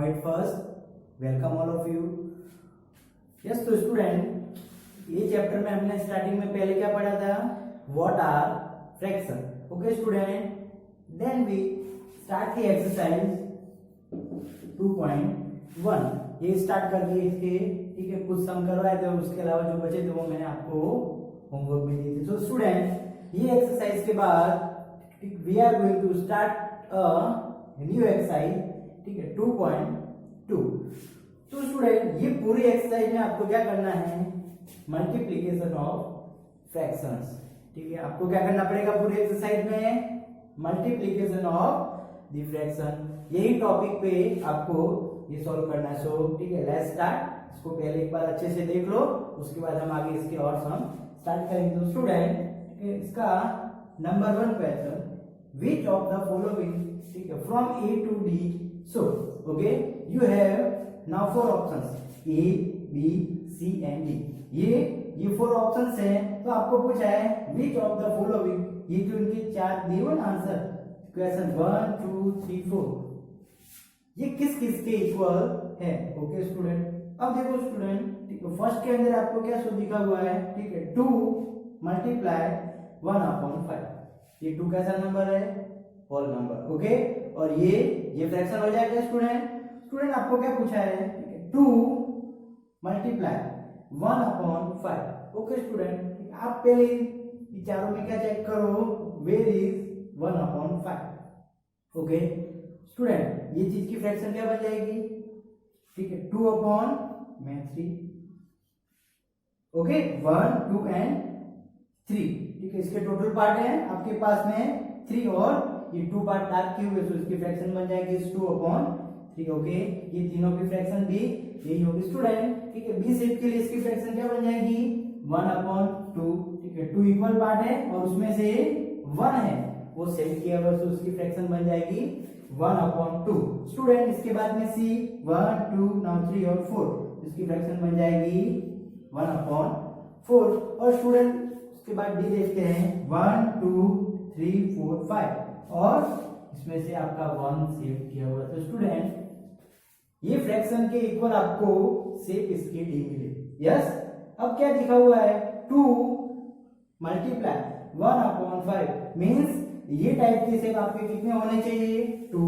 at first. Welcome all of you. Yes, तो student ये chapter में हमने स्टार्टिंग में पहले क्या पढ़ा था? What are fraction? Okay student, then we start the exercise 2.1. ये स्टार्ट कर दिए इसके, ठीक है, कुछ सम करवाए थे और उसके अलावा जो बचे थे वो मैंने आपको होमवर्क में दिए थे. सो स्टूडेंट ये एक्सरसाइज के बाद we are going to start a new exercise, ठीक है, 2.2. तो स्टूडेंट ये पूरी एक्सरसाइज में आपको क्या करना है? Multiplication of fractions. ठीक है, आपको क्या करना पड़ेगा पूरी एक्सरसाइज में? Multiplication of the fraction. यही टॉपिक पे आपको ये सॉल्व करना है. सो ठीक है, लेट्स स्टार्ट. इसको पहले एक बार अच्छे से देख लो, उसके बाद हम आगे इसके और सम स्टार्ट करेंगे. तो स्टूडेंट इसका number 1 question, which of the following, ठीक है, from A to D. So okay, you have now 4 options A, B, C and D. ये 4 ऑप्शंस हैं. तो आपको पूछा है which of the following, ये जो इनके 4 गिवन आंसर क्वेश्चन 1 2 3 4, ये किस किस के इक्वल है? ओके स्टूडेंट, अब देखो स्टूडेंट, ठीक है, फर्स्ट के अंदर आपको क्या सो लिखा हुआ है? ठीक है, 2 मल्टीप्लाई 1/5. ये 2 कैसा नंबर है? Whole number. ओके, और ये फ्रैक्शन हो जाएगा स्टूडेंट. स्टूडेंट आपको क्या पूछा है? ठीक है, 2 मल्टीप्लाई 1/5. ओके स्टूडेंट, आप पहले ये चारों में क्या चेक करो? Where is 1/5. ओके स्टूडेंट, ये चीज की फ्रैक्शन क्या बन जाएगी? ठीक है, 2/3. Okay, 1 2 and 3. ठीक है, इसके टोटल पार्ट है आपके पास में 3 और ये 2 पार्ट डार्क किए हुए, तो इसकी फ्रैक्शन बन जाएगी 2/3. ओके, ये तीनों की फ्रैक्शन भी यही होगी स्टूडेंट. ठीक है, बी सेट के लिए इसकी फ्रैक्शन क्या बन जाएगी? 1/2. ठीक है, 2 इक्वल पार्ट है और उसमें से 1 है वो सेट किया हुआ, तो उसकी फ्रैक्शन बन जाएगी 1/2. स्टूडेंट इसके बाद में सी 1 2 नाउ 3 और 4, इसकी फ्रैक्शन बन जाएगी 1/4. और स्टूडेंट उसके बाद डी देखते हैं 1 2 3 4 5 और इसमें से आपका 1 सेव किया हुआ. तो स्टूडेंट ये फ्रैक्शन के इक्वल आपको सेप इसकी डी मिले. यस, अब क्या लिखा हुआ है? 2 मल्टीप्लाई 1/5 मींस ये टाइप के सेप आपके कितने होने चाहिए? 2.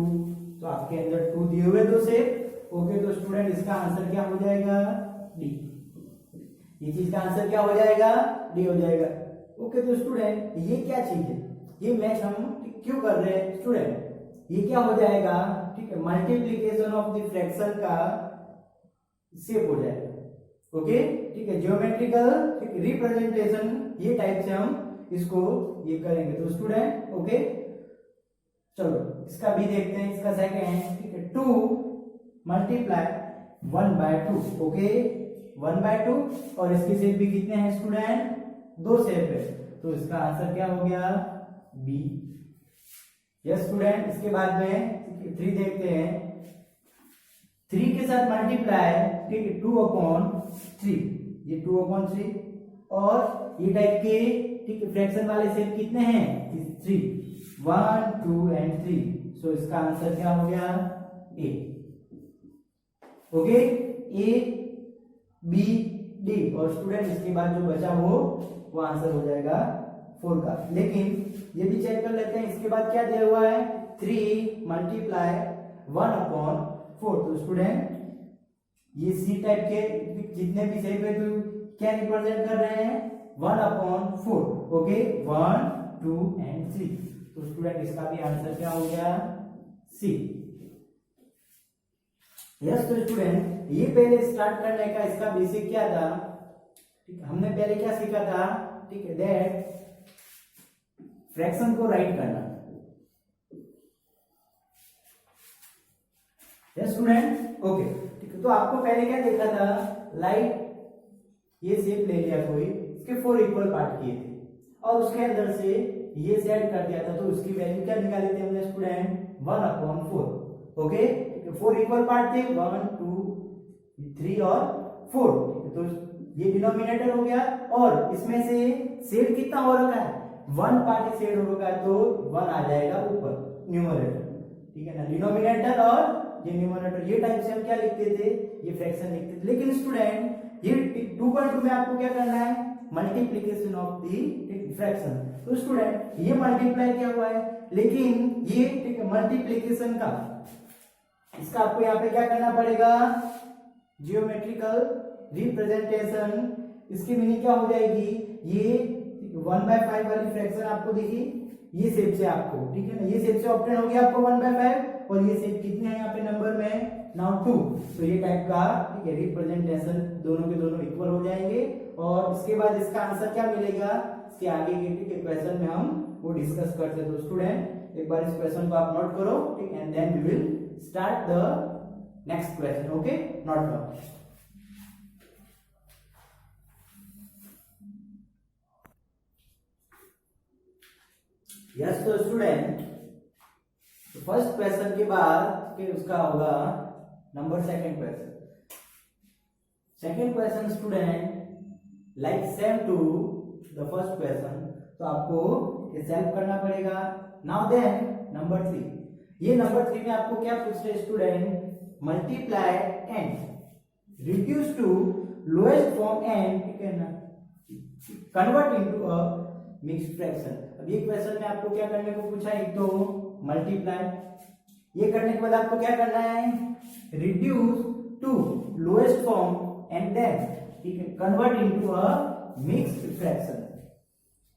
तो आपके अंदर 2 दिए हुए 2 सेप. ओके, तो स्टूडेंट इसका आंसर क्या हो जाएगा? डी. ये चीज का आंसर क्या हो जाएगा? डी हो जाएगा. ओके, तो स्टूडेंट ये क्या चीज है? ये मैच हम क्यों कर रहे हैं स्टूडेंट? ये क्या हो जाएगा? ठीक है, मल्टीप्लिकेशन ऑफ द फ्रैक्शन का शेप हो जाएगा. ओके, ठीक है, ज्योमेट्रिकल रिप्रेजेंटेशन ये टाइप से हम इसको ये करेंगे. तो स्टूडेंट ओके, चलो इसका भी देखते हैं. इसका सेकंड, ठीक है, 2 मल्टीप्लाई 1/2. ओके, 1/2 और इसके शेप भी कितने हैं स्टूडेंट? 2 शेप है, तो इसका आंसर क्या हो गया? बी. यस स्टूडेंट, इसके बाद में 3 देखते हैं. 3 के साथ मल्टीप्लाई, ठीक है, 2/3. ये 2/3 और ये टाइप के, ठीक है, फ्रैक्शन वाले शेप कितने हैं? 3. 1 2 एंड 3. सो इसका आंसर क्या हो गया? A. Okay, A B D. और स्टूडेंट इसके बाद जो बचा वो आंसर हो जाएगा 4 का. लेकिन ये भी चेक कर लेते हैं, इसके बाद क्या दिया हुआ है? 3 मल्टीप्लाई 1/4. तो स्टूडेंट ये सी टाइप के जितने भी शेप है तो क्या रिप्रेजेंट कर रहे हैं? 1/4. Okay, 1 2 and 3. तो स्टूडेंट इसका भी आंसर क्या हो गया? सी. यस, तो स्टूडेंट ये पहले स्टार्ट करने का इसका बेसिक क्या था? ठीक है, हमने पहले क्या सीखा था? ठीक है, दैट फ्रैक्शन को राइट करना. यस स्टूडेंट, ओके, ठीक है, तो आपको पहले क्या देखा था? लाइक ये शेप ले लिया कोई, इसके 4 इक्वल पार्ट किए थे और उसके अंदर से ये सेट कर दिया था, तो उसकी वैल्यू क्या निकाली थी हमने स्टूडेंट? 1/4. ओके, 4 इक्वल पार्ट थे, 1 2 3 और 4. तो ये डिनोमिनेटर हो गया और इसमें से शेड कितना हो रखा है? 1 पार्ट शेड हो रखा है, तो 1 आ जाएगा ऊपर न्यूमरेटर. ठीक है ना, डिनोमिनेटर और ये न्यूमरेटर, ये टाइप से हम क्या लिखते थे, ये फ्रैक्शन लिखते थे। लेकिन स्टूडेंट ये 2.2 में आपको क्या करना है, मल्टीप्लीकेशन ऑफ द फ्रैक्शन। तो स्टूडेंट ये मल्टीप्लाई किया हुआ है, लेकिन ये ठीक है मल्टीप्लीकेशन का, इसका आपको यहाँ पे क्या करना पड़ेगा, जियोमेट्रिकल रिप्रेजेंटेशन। इसकी मीनिंग क्या हो जाएगी, ये 1/5 वाली फ्रैक्शन आपको देखिए ये शेप से आपको, ठीक है ना, ये शेप से ऑब्टेन हो गया आपको 1/5, और ये शेप कितने हैं यहाँ पे नंबर में, नाउ 2। तो ये टाइप का ठीक है रिप्रेजेंटेशन दोनों के दोनों इक्वल हो जाएंगे। और इसके बाद इसका आंसर क्या मिलेगा, इसके आगे के ठीक है क्वेश्चन में हम वो डिस्कस करते हैं। तो स्टूडेंट एक बार इस क्वेश्चन को आप नोट करो, ठीक, and then we will start the next question. Okay, note down. Yes, तो स्टूडेंट फर्स्ट क्वेश्चन के बाद फिर उसका होगा number second question. Second question student like same to the first question, तो आपको सॉल्व करना पड़ेगा। नाउ देन नंबर 3, ये नंबर 3 में आपको क्या पूछ रहे student, multiply and reduce to lowest form and, ठीक है ना, convert into a mixed fraction. अब ये क्वेश्चन में आपको क्या करने को पूछा है, एक तो मल्टीप्लाई, ये करने के बाद आपको क्या करना है, reduce to lowest form and then ठीक है convert into a mixed fraction.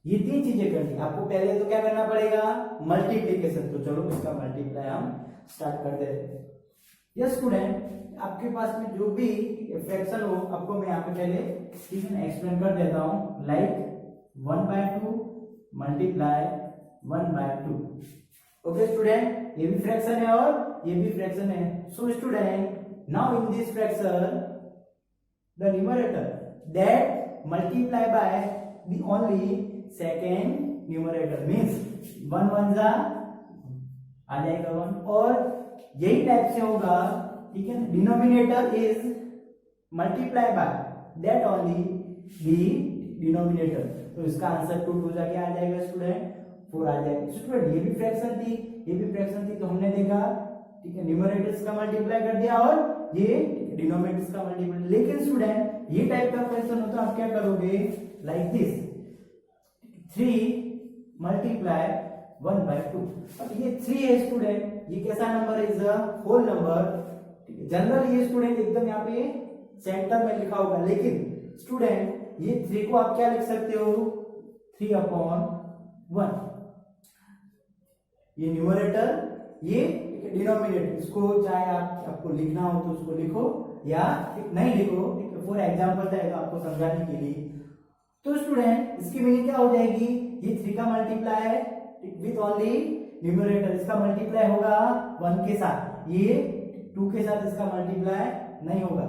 ये तीन चीजें करनी है आपको। पहले तो क्या करना पड़ेगा, मल्टीप्लिकेशन। तो चलो इसका मल्टीप्लाई हम स्टार्ट कर देते हैं। यस स्टूडेंट, आपके पास में जो भी फ्रैक्शन हो आपको मैं यहाँ पे पहले ठीक है ना एक्सप्लेन कर देता हूँ। Like 1/2 multiply 1/2। ओके स्टूडेंट, ये भी फ्रैक्शन है और ये भी फ्रैक्शन है। So student now in this fraction the numerator that multiply by the only second numerator means 1 1 जा आ जाएगा 1, और यही टाइप से होगा ठीक है। Denominator is multiply by that only the denominator. तो इसका आंसर 2 2 जाके आ जाएगा स्टूडेंट, 4 आ जाएगा। स्टूडेंट ये भी फ्रैक्शन थी, ये भी फ्रैक्शन थी, तो हमने देखा ठीक है न्यूमरेटर्स का मल्टीप्लाई कर दिया और ये डिनोमिनेटर्स का मल्टीप्लाई। लेकिन स्टूडेंट ये टाइप का क्वेश्चन हो तो आप क्या करोगे, लाइक दिस 3 मल्टीप्लाई 1/2। अब ये 3 है स्टूडेंट, ये कैसा नंबर है, is a whole number. General ये स्टूडेंट एकदम यहाँ पे सेंटर में लिखा होगा, लेकिन स्टूडेंट ये 3 को आप क्या लिख सकते हो, 3/1। ये न्यूमरेटर, ये डिनोमिनेटर, इसको चाहे आपको लिखना हो तो उसको लिखो या नहीं लिखो, फॉर एग्जाम्पल है तो आपको समझाने के लिए। तो स्टूडेंट इसकी मीनिंग क्या हो जाएगी, ये 3 का मल्टीप्लाई है विथ ओनली न्यूमरेटर, इसका मल्टीप्लाई होगा 1 के साथ, ये 2 के साथ इसका मल्टीप्लाई नहीं होगा,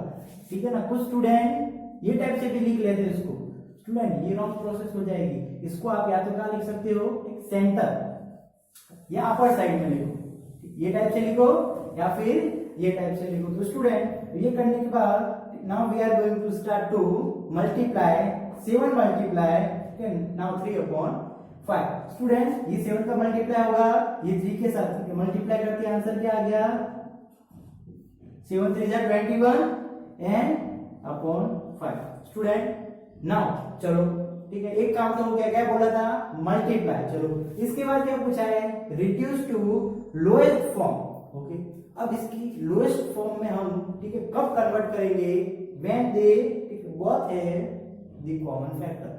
ठीक है ना। कुछ स्टूडेंट ये टाइप से भी लिख लेते हैं इसको। स्टूडेंट ये रॉन्ग प्रोसेस हो जाएगी, इसको आप या तो क्या लिख सकते हो, सेंटर या अपर साइड में लिखो, ये टाइप से लिखो या फिर ये टाइप से लिखो। तो स्टूडेंट ये करने के बाद now we are going to start to multiply 7 multiply 10 now 3/5। Student ये 7 का मल्टीप्लाई होगा ये 3 के साथ, मल्टीप्लाई करके आंसर क्या आ गया, 7 3 जा 21 एंड अपॉन 5। स्टूडेंट नाउ चलो ठीक है, एक काम तो हो गया, क्या बोला था, मल्टीप्लाई। चलो इसके बाद क्या पूछा है, reduce to lowest form. Okay, अब इसकी लोएस्ट फॉर्म में हम ठीक है कब कन्वर्ट करेंगे, व्हेन दे बोथ है द कॉमन फैक्टर।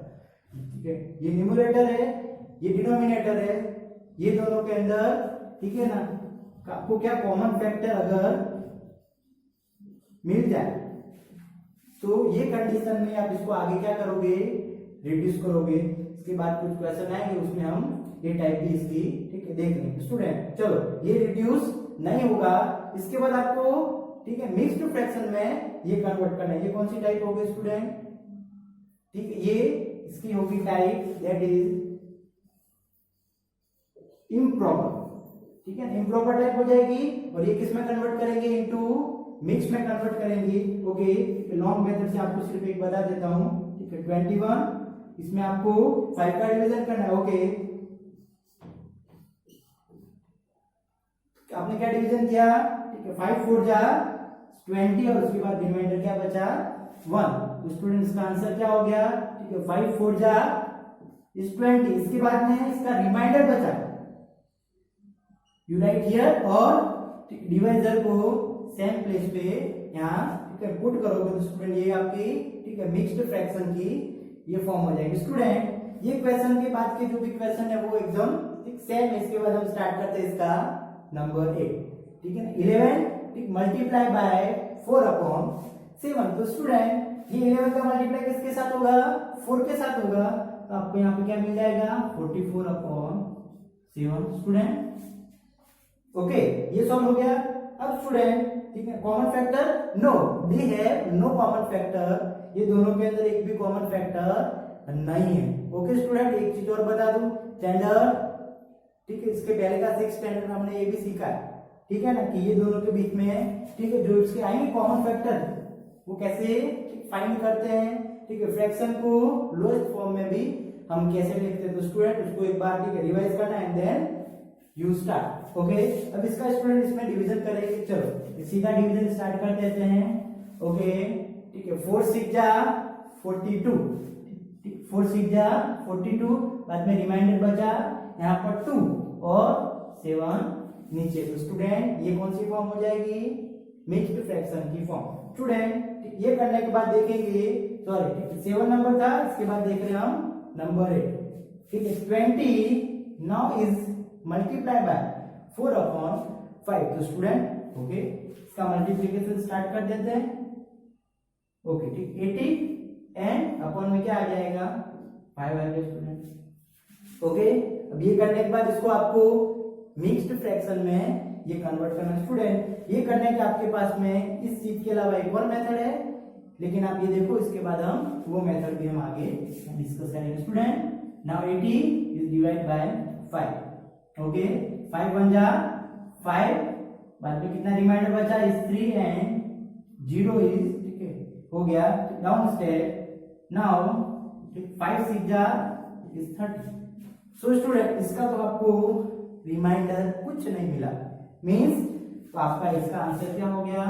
ठीक है, ये न्यूमरेटर है, ये डिनोमिनेटर है, ये दोनों के अंदर ठीक है ना आपको क्या कॉमन फैक्टर अगर मिल जाए तो ये कंडीशन में आप इसको आगे क्या करोगे, रिड्यूस करोगे। इसके बाद कुछ क्वेश्चन आएंगे उसमें हम ये टाइप की इसकी ठीक है देख लेंगे। स्टूडेंट चलो ये रिड्यूस नहीं होगा, इसके बाद आपको ठीक है मिक्स्ड फ्रैक्शन में ये कन्वर्ट करना है। ये कौन सी टाइप होगी स्टूडेंट, ठीक है ये इसकी होगी टाइप दैट इज इम्प्रॉपर। ठीक है, इम्प्रॉपर टाइप हो जाएगी, और ये किस में कन्वर्ट करेंगे, इनटू मिक्स में कन्वर्ट करेंगे। ओके, लॉन्ग मेथड से आपको सिर्फ एक बता देता हूं, ठीक है 21, इसमें आपको 5 का डिवीजन करना है। ओके, आपने क्या डिवीजन किया, ठीक है 5 4 जा 20 और उसके बाद रिमाइंडर क्या बचा 1। तो स्टूडेंट्स का आंसर क्या हो गया, ठीक है 5 4 जा इज 20, इसके बाद में इसका रिमाइंडर बचा, यू राइट हियर, और डिवाइजर को सेम प्लेस पे यहाँ ठीक है पुट करोगे तो स्टूडेंट ये आपकी ठीक है मिक्स्ड फ्रैक्शन की ये फॉर्म हो जाएगी। स्टूडेंट ये क्वेश्चन के बाद के जो भी क्वेश्चन है वो एकदम ठीक सेम है। इसके बाद हम स्टार्ट करते हैं इसका नंबर 8, ठीक है ना 11 ठीक मल्टीप्लाई बाय 4 अपॉन 7। तो स्टूडेंट ये 11 का मल्टीप्लाई किसके साथ होगा, 4 के साथ होगा, तो आपको यहाँ पे क्या मिल जाएगा 44 अपॉन 7। स्टूडेंट ओके ये सॉल्व हो गया। अब स्टूडेंट ठीक है common factor no, they have no common factor, ये दोनों के अंदर एक भी कॉमन फैक्टर नहीं है। ओके स्टूडेंट एक चीज और बता दूं, स्टैंडर्ड ठीक है इसके पहले का 6 स्टैंडर्ड में हमने ये भी सीखा है ठीक है ना कि ये दोनों के बीच में ठीक है जो इसके आएंगे कॉमन फैक्टर वो कैसे फाइंड करते हैं, ठीक है फ्रैक्शन को लोएस्ट फॉर्म में भी हम कैसे लिखते हैं। तो स्टूडेंट उसको एक बार ठीक है रिवाइज करना and then you start. Okay अब इसका स्टूडेंट इसमें डिवीजन करेंगे, चलो सीधा डिवीजन स्टार्ट कर देते हैं। ओके ठीक है 4 6 जा 42, 4 6 जा 42, बाद में रिमाइंडर बचा यहाँ पर 2 और 7 नीचे। तो स्टूडेंट ये कौन सी फॉर्म हो जाएगी, मिक्स्ड फ्रैक्शन की फॉर्म। स्टूडेंट ये करने के बाद देखेंगे, सॉरी 7 नंबर था, इसके बाद देख रहे हैं हम नंबर 8, ठीक है 20 now is multiply by 4 upon 5। तो स्टूडेंट ओके इसका मल्टीप्लिकेशन स्टार्ट कर देते हैं। ओके ठीक 80 एंड अपॉन में क्या आ जाएगा 5 आ गया स्टूडेंट। ओके अब ये करने के बाद इसको आपको मिक्स्ड फ्रैक्शन में ये कन्वर्ट करना। स्टूडेंट ये करने के आपके पास में इस चीज के अलावा एक और मेथड है, लेकिन आप ये देखो इसके बाद हम वो मेथड भी हम आगे डिस्कस करेंगे। Student now 80 is divide by 5। Okay 5 1 जा 5, बाद में कितना रिमाइंडर बचा इज 3 एंड 0 इज ठीक है हो गया डाउन स्टेप। नाउ 5 6 जा इज 30। सो स्टूडेंट इसका तो आपको रिमाइंडर कुछ नहीं मिला, मींस तो आपका इसका आंसर क्या हो गया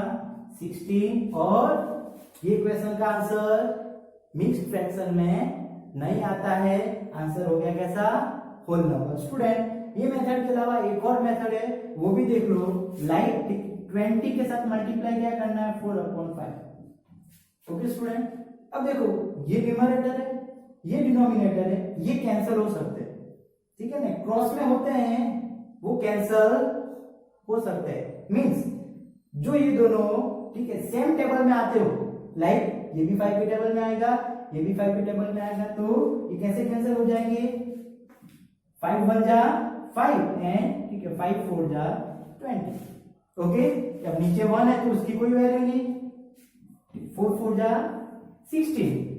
16, और ये क्वेश्चन का आंसर मिक्स्ड फ्रैक्शन में नहीं आता है, आंसर हो गया कैसा होल नंबर। स्टूडेंट ये मेथड के अलावा एक और मेथड है वो भी देख लो, लाइक 20 के साथ मल्टीप्लाई क्या करना है 4 अपॉन 5। ओके स्टूडेंट अब देखो ये न्यूमरेटर है ये डिनोमिनेटर है, ये कैंसिल हो सकते हैं ठीक है ना, क्रॉस में होते हैं वो कैंसिल हो सकते हैं, मींस जो ये दोनों ठीक है सेम टेबल में आते हो, लाइक ये भी 5 के टेबल में आएगा ये भी 5 के टेबल में आएगा, तो ये कैसे कैंसिल हो जाएंगे 5 1 जा 5 एंड ठीक है 5 4 जा 20। ओके जब नीचे 1 है तो उसकी कोई वैल्यू नहीं, 4 4 जा 16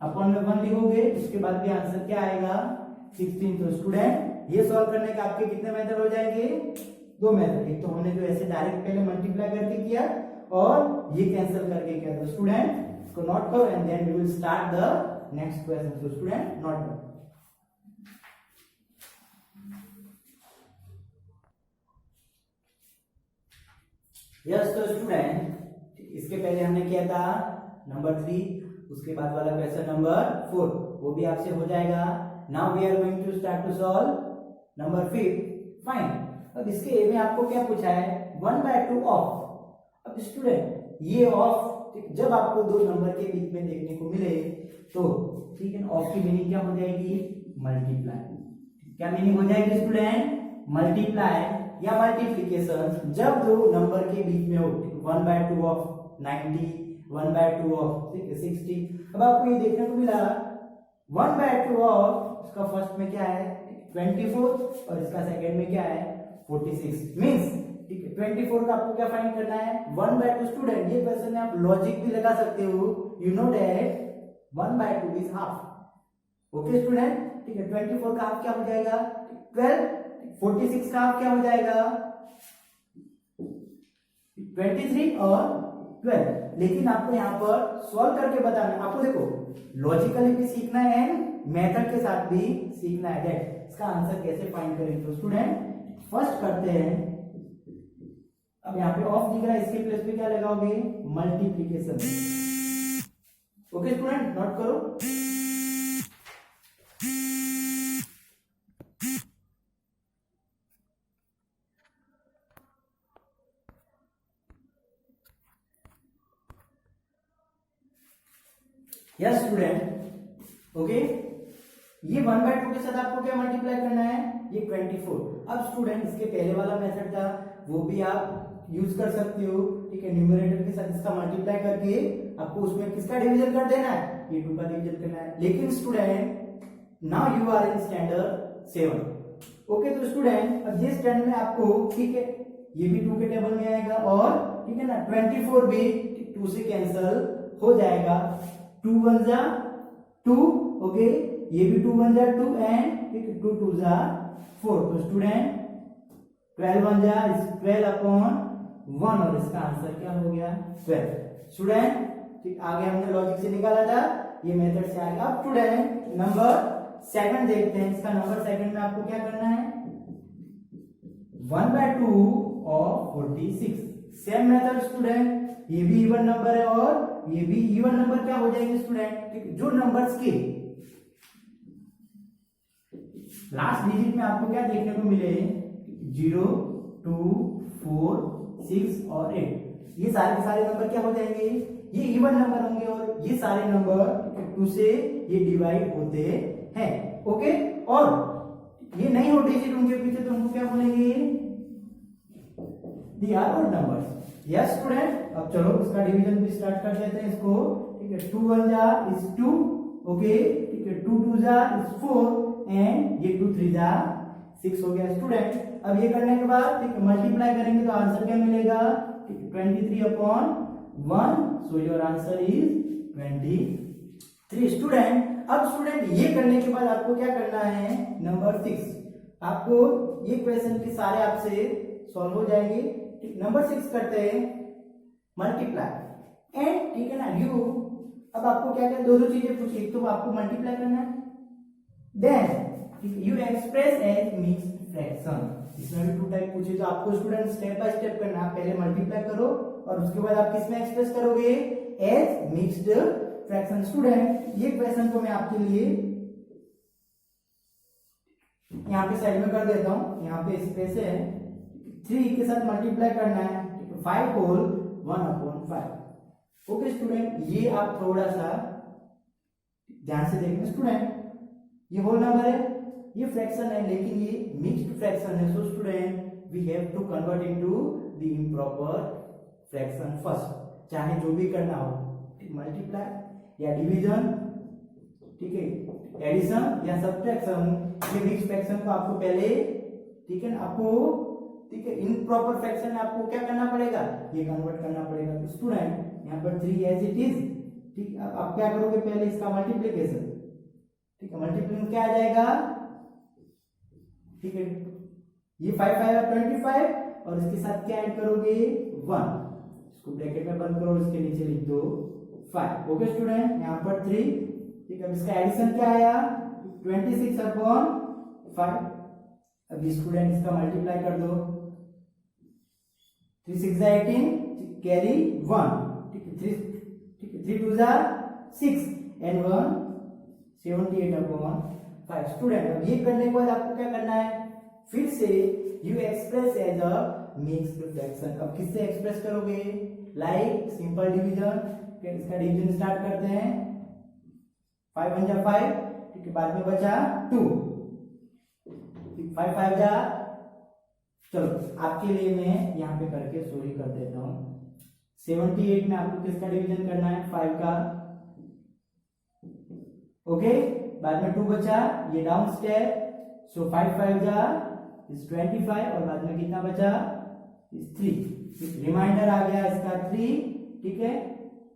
अपॉन में 1 लिखोगे, उसके बाद भी आंसर क्या आएगा 16। तो स्टूडेंट ये सॉल्व करने के आपके कितने मेथड हो जाएंगे, 2 मेथड, एक तो हमने जो ऐसे डायरेक्ट पहले मल्टीप्लाई करके किया और ये कैंसिल करके किया। तो स्टूडेंट इसको नोट करो and then we will start the next question. So student note down. Yes तो स्टूडेंट इसके पहले हमने किया था नंबर 3, उसके बाद वाला क्वेश्चन नंबर 4 वो भी आपसे हो जाएगा। Now we are going to start to solve number 5 find. अब इसके ए में आपको क्या पूछा है 1/2 ऑफ। अब स्टूडेंट ये ऑफ जब आपको दो नंबर के बीच में देखने को मिले तो ठीक है ऑफ की मीनिंग क्या हो जाएगी मल्टीप्लाई। क्या मीनिंग हो जाएगी स्टूडेंट मल्टीप्लाई या मल्टीप्लिकेशन जब दो नंबर के बीच में हो। 1/2 ऑफ 90 1/2 ऑफ 60। अब आपको ये देखने को मिला 1/2 ऑफ इसका फर्स्ट में क्या है 24 और इसका सेकंड में क्या है 46, मींस ठीक है 24 का आपको क्या फाइंड करना है 1/2। स्टूडेंट ये क्वेश्चन में आप लॉजिक भी लगा सकते हो, you know that 1/2 is half. Okay student ठीक है 24 का हाफ क्या हो जाएगा 12, 46 का हाफ क्या हो जाएगा 23 और 12। लेकिन आपको यहाँ पर सॉल्व करके बताना, आपको देखो लॉजिकली भी सीखना है मेथड के साथ भी सीखना है दैट इसका आंसर कैसे फाइंड करें। तो स्टूडेंट फर्स्ट करते हैं, अब यहाँ पे ऑफ दिख रहा है, इसके प्लेस पे क्या लगाओगे, मल्टीप्लीकेशन। ओके स्टूडेंट, नोट करो। Yes student, okay. ये 1/2 के साथ आपको क्या मल्टीप्लाई करना है, ये 24। अब स्टूडेंट इसके पहले वाला मेथड था वो भी आप यूज कर सकते हो, ठीक है। न्यूमरेटर के साथ इसका मल्टीप्लाई करके आपको उसमें किसका डिवीजन कर देना है, ये 2 का डिवीजन करना है। लेकिन student now you are in standard 7, okay. तो स्टूडेंट अब ये स्टैंडर्ड में आपको, ठीक है, ये भी 2 के टेबल में आएगा और ठीक है ना 24 भी 2 से कैंसिल हो जाएगा। 2 1 जा 2, ओके, ये भी 2 1 जा 2 एंड ठीक है 2 2 जा 4। तो स्टूडेंट 12 1 जा 12 अपॉन 1 और इसका आंसर क्या हो गया 12। स्टूडेंट ठीक, आगे हमने लॉजिक से निकाला था, ये मेथड से आएगा। अब स्टूडेंट नंबर सेकंड देखते हैं। इसका नंबर सेकंड में आपको क्या करना है, 1/2 ऑफ 46। सेम मेथड स्टूडेंट, ये भी इवन नंबर है और ये भी इवन नंबर क्या हो जाएंगे स्टूडेंट, ठीक, जो नंबर्स के लास्ट डिजिट में आपको क्या देखने को मिले, 0 2 4 6 और 8, ये सारे के सारे नंबर क्या हो जाएंगे, ये इवन नंबर होंगे और ये सारे नंबर 2 से ये डिवाइड होते हैं, ओके। और ये नहीं हो डिजिट उनके पीछे तो उनको क्या बोलेंगे, they are odd numbers. Yes student, अब चलो इसका डिवीजन भी स्टार्ट कर देते हैं इसको, ठीक है। 2 1 जा इज 2, ओके, ठीक है। 2 2 जा इज 4 एंड ये 2 3 जा 6 हो गया स्टूडेंट। अब ये करने के बाद ठीक है मल्टीप्लाई करेंगे तो आंसर क्या मिलेगा, ठीक है 23 upon 1, so your answer is 23 student. अब स्टूडेंट ये करने के बाद आपको क्या करना है, नंबर 6, आपको ये क्वेश्चन के सारे आपसे सॉल्व हो जाएंगे। नंबर 6 करते हैं मल्टीप्लाई एंड ठीक है ना यू। अब आपको क्या क्या दो चीजें पूछी, एक तो आपको मल्टीप्लाई करना है, then you express as mixed fraction. इसमें भी 2 टाइप पूछे तो आपको स्टूडेंट स्टेप बाय स्टेप करना, पहले मल्टीप्लाई करो और उसके बाद आप किसमें एक्सप्रेस करोगे, एज मिक्स्ड फ्रैक्शन। स्टूडेंट ये क्वेश्चन को मैं आपके लिए यहाँ पे साइड में कर देता हूँ, यहाँ पे स्पेस है, 3 के साथ मल्टीप्लाई करना है, 5 होल 1/5। ओके स्टूडेंट, ये आप थोड़ा सा ध्यान से देखना स्टूडेंट, ये होल नंबर है, ये फ्रैक्शन है लेकिन ये मिक्स्ड फ्रैक्शन है। So student we have to convert into the improper fraction first, चाहे जो भी करना हो, मल्टीप्लाई या डिवीजन, ठीक है, एडिशन या सब्ट्रैक्शन, ये मिक्स्ड फ्रैक्शन को आपको पहले ठीक है ना आपको ठीक है इम्प्रॉपर फ्रैक्शन में आपको क्या करना पड़ेगा, ये कन्वर्ट करना पड़ेगा। तो स्टूडेंट यहाँ पर 3 एज इट इज, ठीक, अब आप क्या करोगे, पहले इसका मल्टीप्लिकेशन, ठीक है, मल्टीप्लिकेशन क्या आ जाएगा, ठीक है, ये 5 5 25 और इसके साथ क्या ऐड करोगे 1, इसको ब्रैकेट में बंद करो, इसके नीचे लिख दो 5। ओके स्टूडेंट, यहाँ पर 3, ठीक है, इसका एडिशन क्या आया 26/5। अब स्टूडेंट इसका मल्टीप्लाई कर दो, 3 6 18, कैरी 1, ठीक है, 3 2 6 एंड 1 78/5। स्टूडेंट अब ये करने के बाद आपको क्या करना है, फिर से you express as a mixed fraction. अब किससे एक्सप्रेस करोगे, लाइक सिंपल डिवीजन, इसका डिवीजन स्टार्ट करते हैं, 5 1 जा 5, ठीक है, बाद में बचा 2, 5 5 जा, चलो आपके लिए मैं यहाँ पे करके सॉरी कर देता हूँ, 78 में आपको किसका डिवीजन करना है, 5 का, ओके, बाद में 2 बचा, ये डाउन स्टेप, सो 5 5 जा इज 25 और बाद में कितना बचा इज 3, रिमाइंडर आ गया इसका 3, ठीक है,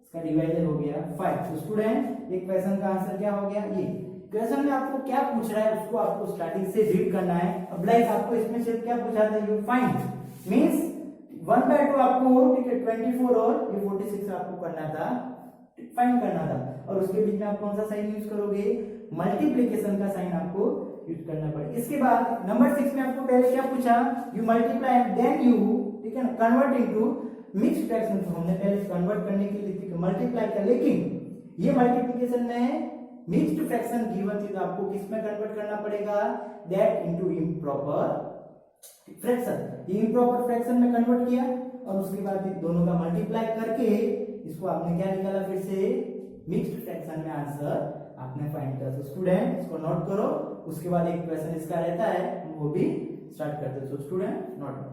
इसका डिवाइडर हो गया 5। तो स्टूडेंट एक क्वेश्चन का आंसर क्या हो गया, ये क्वेश्चन में आपको क्या पूछ रहा है उसको आपको स्टार्टिंग से रीड करना है। अब लाइक आपको इसमें सिर्फ क्या पूछा था, यू फाइंड मींस 1/2 आपको, ठीक है, 24 और ये 46 आपको करना था, फाइंड करना था, और उसके बीच में आप कौन सा साइन यूज करोगे, मल्टीप्लिकेशन का साइन आपको यूज करना पड़ेगा। इसके बाद नंबर 6 में आपको पहले क्या पूछा, you multiply and then you, ठीक ठीक है ना, कन्वर्टिंग टू मिक्स्ड फ्रैक्शन। तो हमने पहले कन्वर्ट करने के लिए मल्टीप्लाई किया, लेकिन ये मल्टीप्लिकेशन में मिक्स्ड फ्रैक्शन गिवन थी, तो आपको किस में कन्वर्ट करना पड़ेगा, दैट इनटू इम्प्रॉपर फ्रैक्शन। ये इम्प्रॉपर फ्रैक्शन में कन्वर्ट किया और उसके बाद दोनों का मल्टीप्लाई करके इसको आपने क्या निकाला, फिर से मिक्स्ड फ्रैक्शन में आंसर आपने फाइंड किया। तो स्टूडेंट इसको नोट करो, उसके बाद एक क्वेश्चन इसका रहता है, वो भी स्टार्ट करते हैं। सो student note.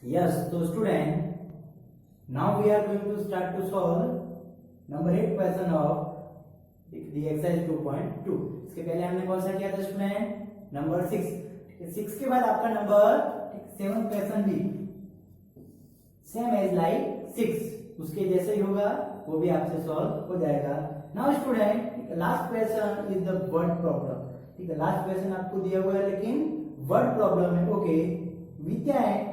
Yes, so student, now we are going to start to solve number 8 question of the exercise 2.2. इसके पहले हमने कौन सा किया था स्टूडेंट, नंबर 6। 6 के बाद आपका नंबर 7 क्वेश्चन भी सेम एज लाइक 6, उसके जैसे ही होगा, वो भी आपसे सॉल्व हो जाएगा। Now student, last question is the word problem. ठीक है, लास्ट क्वेश्चन आपको दिया हुआ है लेकिन वर्ड प्रॉब्लम है। ओके, विद्या है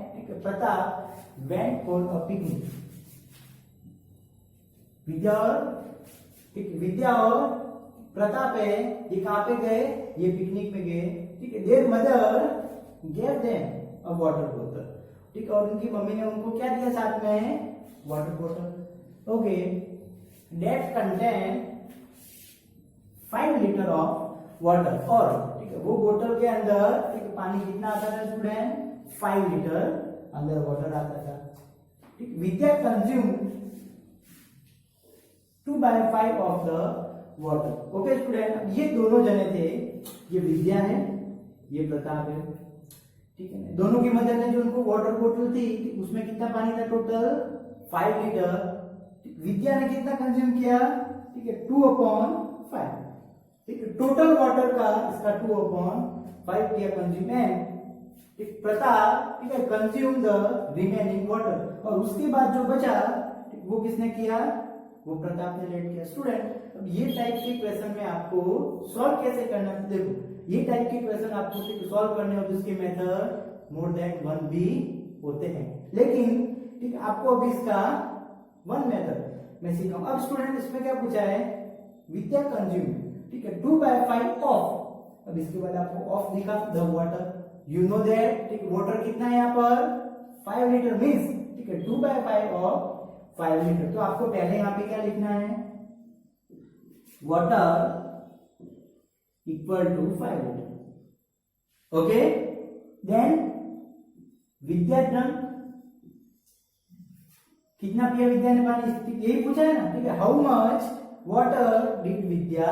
Pratap went for a picnic। विद्या और प्रताप है, ये कहां पे गए, ये पिकनिक में गए। ठीक है, there mother gave them a water bottle। ठीक है, और उनकी मम्मी ने उनको क्या दिया साथ में, water bottle. Okay, that contain 5 litre of water. और ठीक है, वो बोतल के अंदर ठीक है पानी कितना आता था स्टूडेंट, 5 लीटर अंदर वाटर आता था। ठीक, Vidya consume 2/5 of the water. Okay student, ये दोनों जने थे, ये विद्या है, ये प्रताप है। ठीक है, दोनों की मदद ने जो उनको वाटर बोतल थी, उसमें कितना पानी था, टोटल 5 लीटर। विद्या ने कितना कंज्यूम किया, ठीक है 2/5। ठीक है, टोटल वाटर का इसका 2/5 किया कंज्यूम है। प्रताप ठीक है कंज्यूम द रिमेनिंग वाटर, और उसके बाद जो बचा वो किसने किया, वो प्रताप ने लेट किया। स्टूडेंट, अब ये टाइप के क्वेश्चन में आपको सॉल्व कैसे करना है, देखो ये टाइप के क्वेश्चन आपको सॉल्व करने होते, उसके मेथड मोर देन 1 भी होते हैं, लेकिन ठीक आपको अभी इसका 1 मेथड मैं सिखाऊं। अब स्टूडेंट, इसमें क्या पूछा है, विद्या कंज्यूम ठीक है 2/5 ऑफ। अब इसके बाद आपको ऑफ लिखा the water, you know that ठीक वाटर कितना है यहाँ पर, 5 लीटर मीन्स ठीक है 2/5 ऑफ 5 लीटर। तो आपको पहले यहाँ पे क्या लिखना है, water equal to 5 litre. Okay, then Vidya drunk, कितना पिया विद्या ने पानी, यही पूछा है ना। ठीक है, how much water did Vidya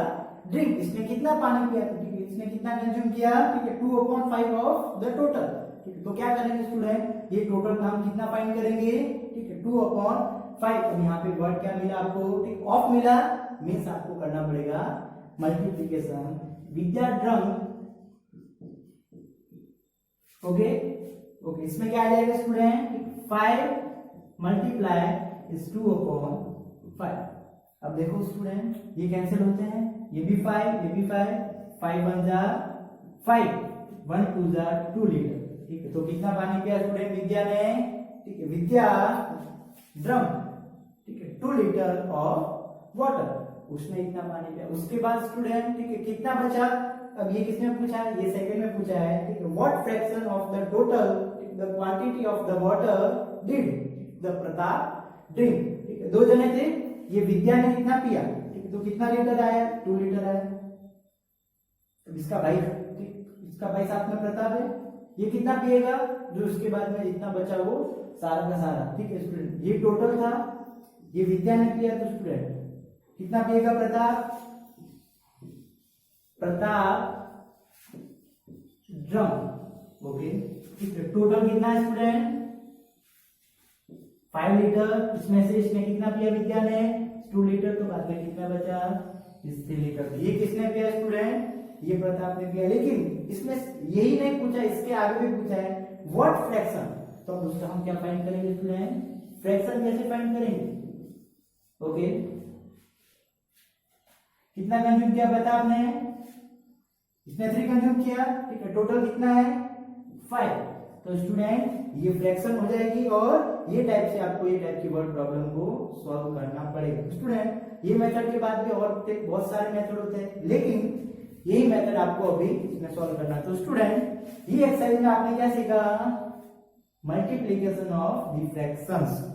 drink, इसने कितना पानी पिया, इसने कितना कंज्यूम किया, ठीक है 2/5 ऑफ द टोटल। ठीक है, तो क्या करेंगे स्टूडेंट, ये टोटल का हम कितना फाइंड करेंगे, ठीक है 2/5। अब यहाँ पे वर्ड क्या मिला आपको, ठीक ऑफ मिला, मीन्स आपको करना पड़ेगा मल्टीप्लीकेशन। विद्या ड्रंक, ओके ओके, इसमें क्या आ जाएगा स्टूडेंट, 5 मल्टीप्लाई इज 2/5। अब देखो स्टूडेंट, ये कैंसिल होते हैं, ये भी 5, ये भी 5 1 जा 5, 1 2 जा 2 लीटर। ठीक है, तो कितना पानी पिया स्टूडेंट विद्या ने, ठीक है विद्या ड्रम ठीक है 2 लीटर ऑफ वाटर, उसने इतना पानी पिया। उसके बाद स्टूडेंट ठीक है कितना बचा, अब ये किसने पूछा है, ये सेकंड में पूछा है। ठीक है, what fraction of the total the quantity of the water did the Pratap drink. ठीक है, 2 जने थे, ये विद्या ने कितना पिया, ठीक है तो कितना लीटर आया, 2 लीटर आया। इसका भाई ठीक, इसका भाई साथ में प्रताप है, ये कितना पिएगा, जो उसके बाद में जितना बचा वो सारा का सारा। ठीक है स्टूडेंट, ये टोटल था, ये विद्या ने पिया, तो स्टूडेंट कितना पिएगा प्रताप, प्रताप ड्रम। ओके, ठीक है, टोटल कितना है स्टूडेंट 5 लीटर, इसमें से इसने कितना पिया विद्या ने 2 लीटर, तो बाद में कितना बचा 3 लीटर। ये किसने पिया स्टूडेंट, ये प्रताप ने पिया। लेकिन इसमें यही नहीं पूछा, इसके आगे भी पूछा है व्हाट फ्रैक्शन, तो उसका हम क्या फाइंड करेंगे स्टूडेंट, फ्रैक्शन कैसे फाइंड करेंगे। ओके, कितना कंज्यूम किया प्रताप ने, इसने 3 कंज्यूम किया। ठीक है, टोटल कितना है 5, तो स्टूडेंट ये फ्रैक्शन हो जाएगी, और ये टाइप से आपको ये टाइप की वर्ड प्रॉब्लम को सॉल्व करना पड़ेगा। स्टूडेंट ये मेथड के बाद भी और बहुत सारे मेथड होते हैं, लेकिन यही मेथड आपको अभी इसमें सॉल्व करना है। तो स्टूडेंट ये एक्सरसाइज में आपने क्या सीखा, मल्टीप्लीकेशन ऑफ द फ्रैक्शंस।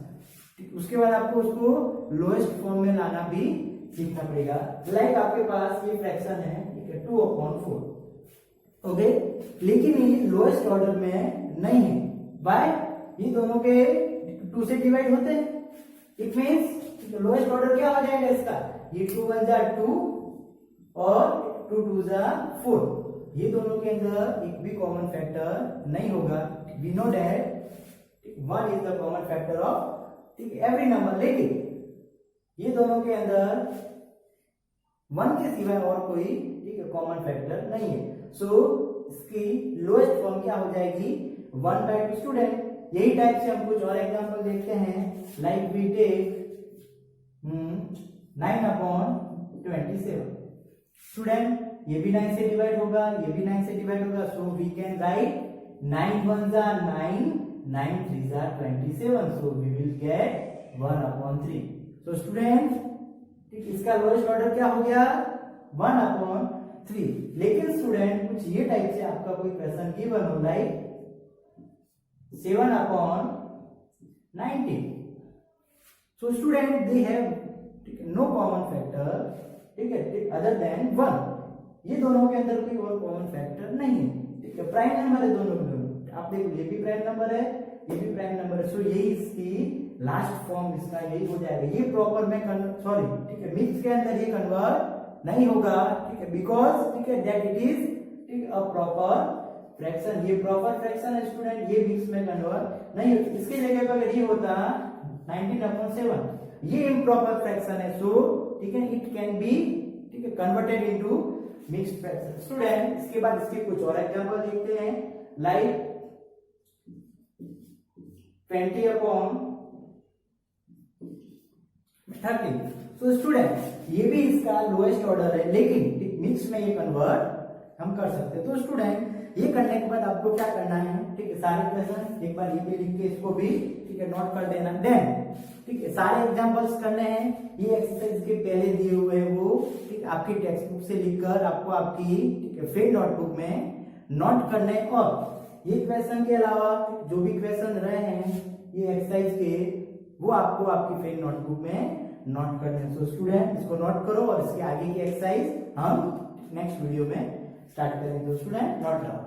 उसके बाद आपको उसको लोएस्ट फॉर्म में लाना भी सीखना पड़ेगा। लाइक आपके पास ये फ्रैक्शन है, ठीक है, 2/4, ओके, लेकिन ये लोएस्ट ऑर्डर में नहीं है। बाय ये दोनों के 2 से डिवाइड होते हैं, इट मींस लोएस्ट ऑर्डर क्या हो जाएगा इसका, ये 2 1 जा 2 और 2 2 जा 4। ये दोनों के अंदर एक भी कॉमन फैक्टर नहीं होगा। We know that 1 is the common factor of every number, लेकिन ये दोनों के अंदर 1 के सिवाय और कोई, ठीक है, कॉमन फैक्टर नहीं है। सो इसकी लोएस्ट फॉर्म क्या हो जाएगी, 1/2 स्टूडेंट। यही टाइप से हम कुछ और एग्जांपल देखते हैं, लाइक वी टेक 9/27 स्टूडेंट। ये भी 9 से डिवाइड होगा, ये भी 9 से डिवाइड होगा, सो वी कैन राइट 9 1 जा 9, 9 3 जा 27, so we will get 1/3। So student, ठीक, इसका लोएस्ट ऑर्डर क्या हो गया, 1/3। लेकिन स्टूडेंट कुछ ये टाइप से आपका कोई क्वेश्चन गिवन हो, like 7/90। So student they have no common factor, ठीक है, अदर देन 1। ये दोनों के अंदर कोई और कॉमन फैक्टर नहीं है, ठीक है, प्राइम नंबर है दोनों के दोनों। आप देखो ये भी प्राइम नंबर है, ये भी प्राइम नंबर है। सो यही इसकी लास्ट फॉर्म इसका यही हो जाएगा। ये प्रॉपर में सॉरी, ठीक है, मिक्स के अंदर ये कन्वर्ट नहीं होगा, ठीक है, बिकॉज, ठीक है, दैट इट इज, ठीक, अ प्रॉपर फ्रैक्शन। ये प्रॉपर फ्रैक्शन है स्टूडेंट, ये मिक्स में कन्वर्ट नहीं होता। इसके जगह पर ये होता 19/7, ये इम्प्रॉपर फ्रैक्शन है। सो ठीक है, इट कैन बी, ठीक है, converted into mixed fraction. Student इसके बाद इसके कुछ और एग्जांपल देखते हैं, लाइक 20/30। सो स्टूडेंट ये भी इसका लोएस्ट ऑर्डर है, लेकिन मिक्स में ये कन्वर्ट हम कर सकते हैं। तो स्टूडेंट ये करने के बाद आपको क्या करना है, ठीक है, सारे क्वेश्चन एक बार ये पे लिख के इसको भी, ठीक है, नोट कर देना। देन, ठीक है, सारे एग्जांपल्स करने हैं। ये एक्सरसाइज के पहले दिए हुए हैं वो, ठीक, आपकी टेक्स्ट बुक से लिखकर आपको आपकी, ठीक है, फिर नोटबुक में नोट करने। और ये क्वेश्चन के अलावा जो भी क्वेश्चन रहे हैं ये एक्सरसाइज के, वो आपको आपकी फिर नोटबुक में नोट कर दें। सो स्टूडेंट इसको नोट करो और इसके आगे की एक्सरसाइज हम नेक्स्ट वीडियो में स्टार्ट करेंगे। तो स्टूडेंट नोट डाउन।